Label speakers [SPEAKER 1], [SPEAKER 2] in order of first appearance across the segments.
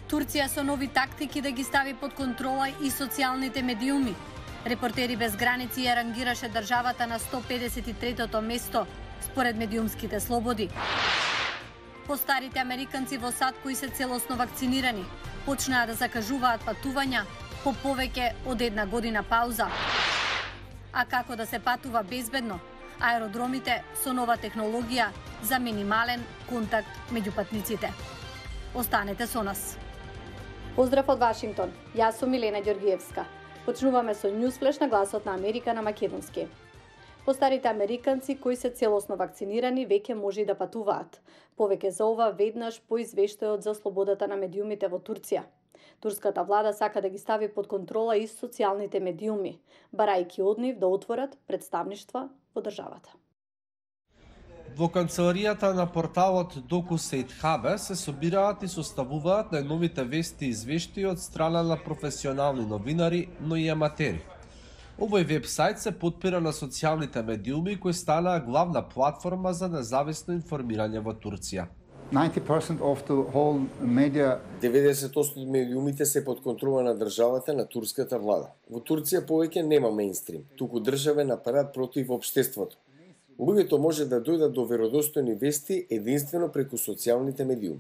[SPEAKER 1] Турција со нови тактики да ги стави под контрола и социјалните медиуми. Репортери без граници ја рангираше државата на 153-то место според медиумските слободи. Постарите американци во САД кои се целосно вакцинирани почнаа да закажуваат патувања по повеќе од една година пауза. А како да се патува безбедно? Аеродромите со нова технологија за минимален контакт меѓу патниците. Останете со нас. Поздрав од Вашингтон. Јас сум Милена Ѓоргиевска. Почнуваме со Newsflash на гласот на Америка на македонски. Постарите американци кои се целосно вакцинирани веќе може и да патуваат. Повеќе за ова веднаш по извештајот за слободата на медиумите во Турција. Турската влада сака да ги стави под контрола и социјалните медиуми, барајќи од нив да отворат представништва во државата.
[SPEAKER 2] Во канцеларијата на порталот DocuState Hub се собираат и составуваат најновите вести и извештаи од страна на професионални новинари, но и аматери. Овој вебсајт се потпира на социјалните медиуми кои станаа главна платформа за независно информирање во Турција.
[SPEAKER 3] 90% of the whole media
[SPEAKER 4] 90% од медиумите се под контрола на државата на турската влада. Во Турција повеќе нема мејнстрим, туку државен апарат против општеството. Луѓето може да дојдат до веродостојни вести единствено преку социјалните медиуми.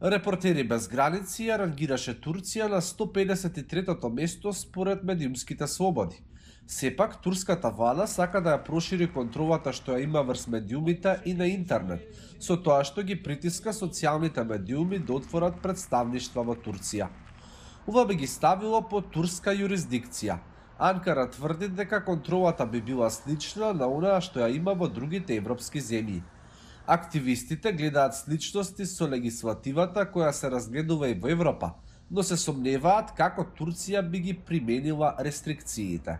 [SPEAKER 2] Репортери без граници ја рангираше Турција на 153-то место според медиумските слободи. Сепак, турската влада сака да ја прошири контролата што ја има врз медиумите и на интернет, со тоа што ги притиска социјалните медиуми да отворат представништва во Турција. Ова би ги ставило под турска юрисдикција. Анкара тврди дека контролата би била слична на онаа што ја има во другите европски земји. Активистите гледаат сличности со легислативата која се разгледува и во Европа, но се сомневаат како Турција би ги применила рестрикциите.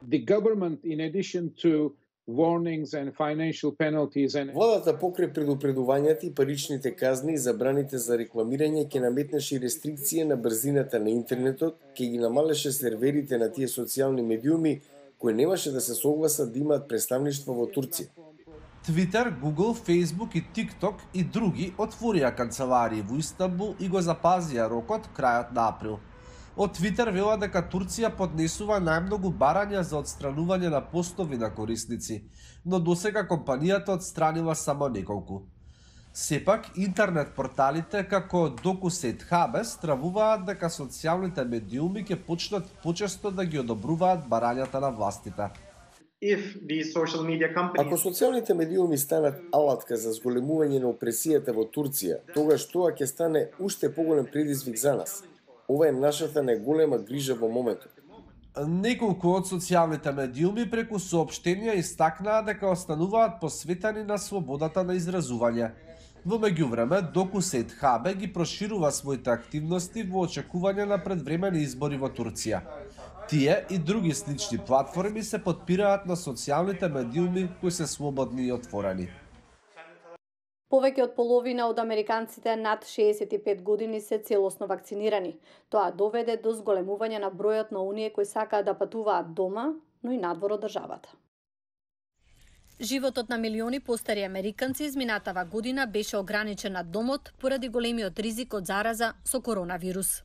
[SPEAKER 5] The government, in addition to warnings and financial penalties and
[SPEAKER 4] Владата покрај предупредувањата и паричните казни и забраните за рекламирање ќе наметнеше и рестрикција на брзината на интернетот, ќе ги намалеше серверите на тие социјални медиуми кои немаше да се согласат да имаат представништво во Турција.
[SPEAKER 2] Twitter, Google, Facebook и TikTok и други отворија канцеларии во Истанбул и го запазија рокот крајот на април. Од Twitter вела дека Турција поднесува најмногу барања за отстранување на постови на корисници, но досега компанијата отстранила само неколку. Сепак, интернет порталите како DocuState Hub стравуваат дека социјалните медиуми ќе почнат почесто да ги одобруваат барањата на властите.
[SPEAKER 4] Ако социјалните медиуми станат алатка за зголемување на опресијата во Турција, тогаш тоа ќе стане уште поголем предизвик за нас. Ова е нашата најголема грижа во моментот.
[SPEAKER 2] Неколку од социјалните медиуми преку соопштенија истакнаа дека остануваат посветени на слободата на изразување. Во меѓувреме, DocuState Hub ги проширува своите активности во очекување на предвремени избори во Турција. Тие и други слични платформи се потпираат на социјалните медиуми кои се слободни и отворени.
[SPEAKER 1] Повеќе од половина од американците над 65 години се целосно вакцинирани. Тоа доведе до зголемување на бројот на оние кои сакаат да патуваат дома, но и надвор од државата. Животот на милиони постари американци изминатава година беше ограничен на домот поради големиот ризик од зараза со коронавирус.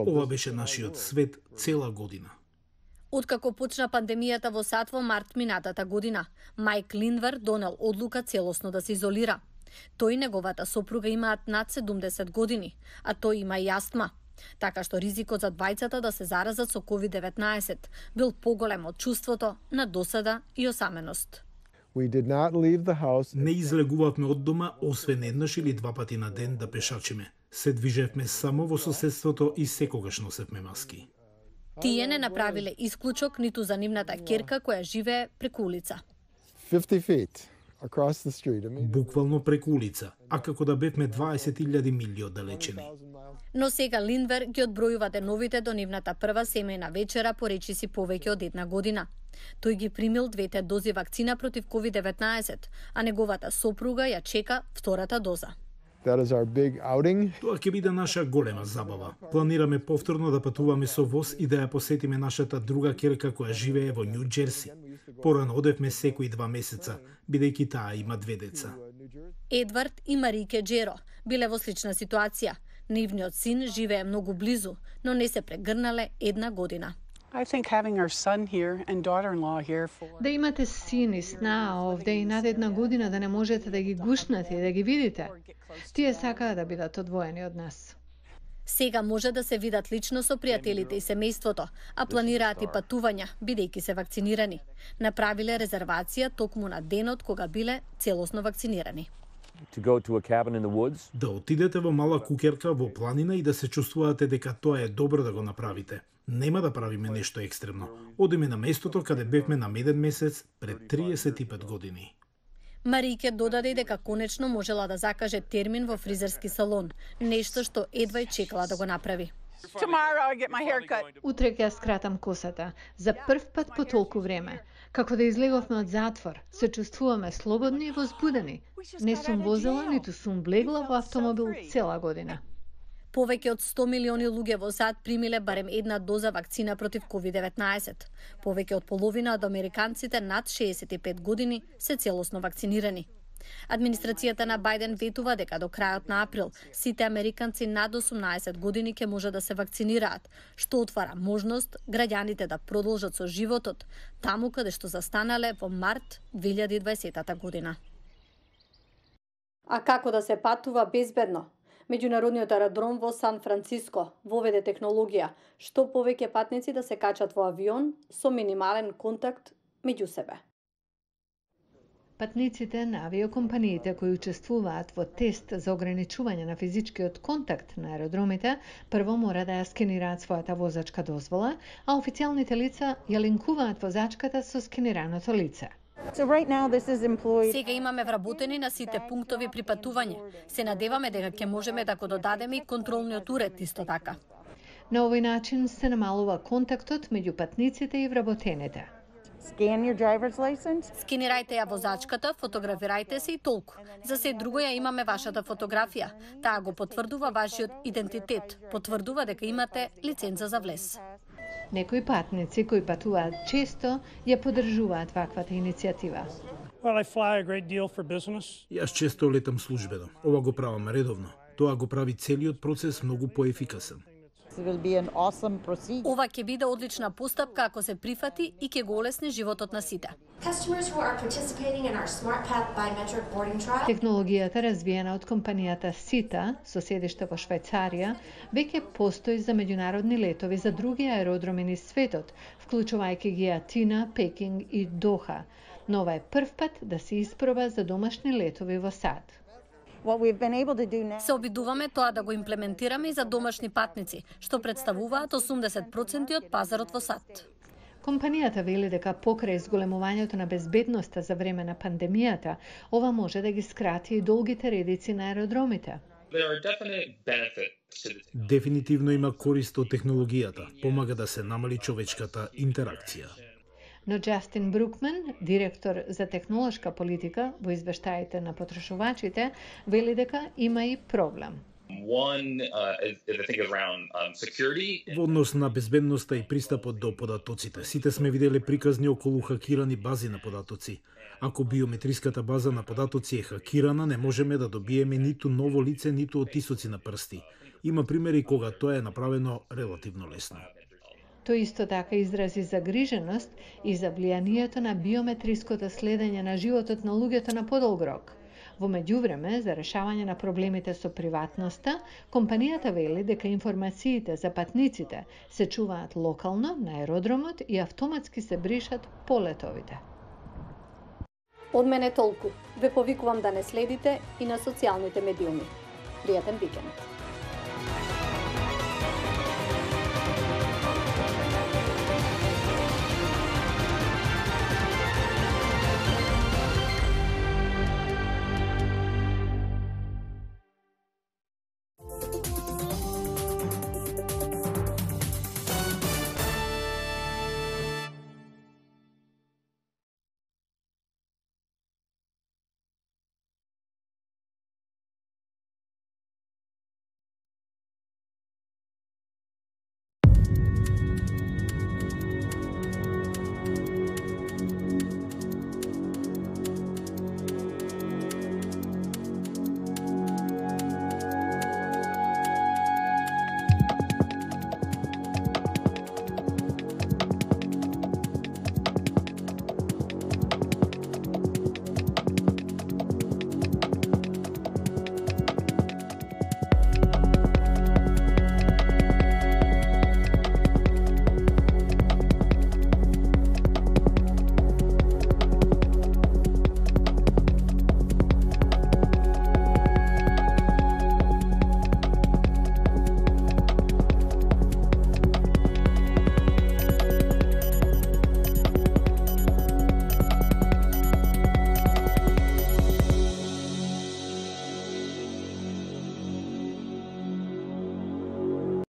[SPEAKER 6] Ова беше нашиот свет цела година.
[SPEAKER 1] Откако почна пандемијата во САД во март минатата година, Майк Линдвер донел одлука целосно да се изолира. Тој и неговата сопруга имаат над 70 години, а тој има и астма. Така што ризикот за двајцата да се заразат со COVID-19 бил поголем од чувството на досада и осаменост.
[SPEAKER 6] Не излегувавме од дома, освен еднаш или два пати на ден да пешачиме. Се движевме само во соседството и секогаш носевме маски.
[SPEAKER 1] Тие не направиле исклучок ниту за нивната ќерка која живее преку улица.
[SPEAKER 6] 50 feet across the street. Буквално преку улица, а како да бевме 20.000 милји оддалечени.
[SPEAKER 1] Но сега Линдвер ги одбројува деновите до нивната прва семејна вечера по речиси повеќе од една година. Тој ги примил двете дози вакцина против COVID-19, а неговата сопруга ја чека втората доза.
[SPEAKER 6] Тоа ќе биде наша голема забава. Планираме повторно да патуваме со воз и да ја посетиме нашата друга ќерка која живее во Њу Џерси. Порано одевме секои 2 месеца, бидејќи таа има 2 деца.
[SPEAKER 1] Едвард и Марике Джеро биле во слична ситуација. Нивниот син живее многу близу, но не се прегрнале 1 година.
[SPEAKER 7] I think having our son here and daughter-in-law here for...
[SPEAKER 8] Да имате син и сна овде и над 1 година да не можете да ги гушнете и да ги видите. Тие сакаат да бидат одвоени од нас.
[SPEAKER 1] Сега може да се видат лично со пријателите и семејството, а планираат и патувања, бидејќи се вакцинирани. Направиле резервација токму на денот кога биле целосно вакцинирани.
[SPEAKER 6] Да отидете во мала куќерка во планина и да се чувствувате дека тоа е добро да го направите. Нема да правиме нешто екстремно. Одиме на местото каде бевме на меден месец пред 35 години.
[SPEAKER 1] Марике додаде дека конечно можела да закаже термин во фризерски салон, нешто што едва чекала да го направи.
[SPEAKER 8] Утре ќе скратам косата, за прв пат по толку време. Како да излеговме од затвор, се чувствуваме слободни и возбудени. Не сум возела, ниту сум влегла во автомобил цела година.
[SPEAKER 1] Повеќе од 100 милиони луѓе во САД примиле барем 1 доза вакцина против COVID-19. Повеќе од половина од американците над 65 години се целосно вакцинирани. Администрацијата на Бајден ветува дека до крајот на април сите американци над 18 години ќе може да се вакцинираат, што отвара можност граѓаните да продолжат со животот таму каде што застанале во март 2020 година. А како да се патува безбедно? Меѓународниот аеродром во Сан Франциско воведе технологија што повеќе патници да се качат во авион со минимален контакт меѓу себе.
[SPEAKER 8] Патниците на авиокомпаниите кои учествуваат во тест за ограничување на физичкиот контакт на аеродромите, прво мора да ја скенираат својата возачка дозвола, а официјалните лица ја линкуваат возачката со скенираното лице.
[SPEAKER 1] Сега имаме вработени на сите пунктови при патување. Се надеваме дека ќе можеме да го додадеме и контролниот уред исто така.
[SPEAKER 8] На овој начин се намалува контактот меѓу патниците и вработените.
[SPEAKER 1] Скенирајте ја возачката, фотографирајте се и толку. За се друго ја имаме вашата фотографија. Таа го потврдува вашиот идентитет, потврдува дека имате лиценза за влез.
[SPEAKER 8] Некои патници кои патуваат често ја поддржуваат ваквата иницијатива.
[SPEAKER 6] Јас често летам службено. Ова го правам редовно. Тоа го прави целиот процес многу поефикасен.
[SPEAKER 1] Ова ќе биде одлична постапка ако се прифати и ќе го олесни животот на сите.
[SPEAKER 8] Технологијата развиена од компанијата SITA со седиште во Швајцарија веќе постои за меѓународни летови за други аеродроми низ светот, вклучувајќи ги Атина, Пекинг и Доха. Но ова е прв пат да се испроба за домашни летови во САД.
[SPEAKER 1] Се обидуваме тоа да го имплементираме и за домашни патници, што представуваат 80% од пазарот во САД.
[SPEAKER 8] Компанијата вели дека покрај зголемувањето на безбедноста за време на пандемијата, ова може да ги скрати и долгите редици на аеродромите.
[SPEAKER 6] Дефинитивно има корист од технологијата, помага да се намали човечката интеракција.
[SPEAKER 8] Но Джастин Брукман, директор за технолошка политика во извештаите на потрошувачите, вели дека има и проблем.
[SPEAKER 6] Во однос на безбедноста и пристапот до податоците, сите сме виделе приказни околу хакирани бази на податоци. Ако биометриската база на податоци е хакирана, не можеме да добиеме ниту ново лице, ниту оттисоци на прсти. Има примери кога тоа е направено релативно лесно.
[SPEAKER 8] Тој исто така изрази загриженост и за влијанието на биометриското следење на животот на луѓето на подолг рок. Во меѓувреме, за решавање на проблемите со приватноста, компанијата вели дека информациите за патниците се чуваат локално на аеродромот и автоматски се бришат по летовите.
[SPEAKER 1] Од мене толку. Ве повикувам да не следите и на социјалните медиуми. Пријатен викенд.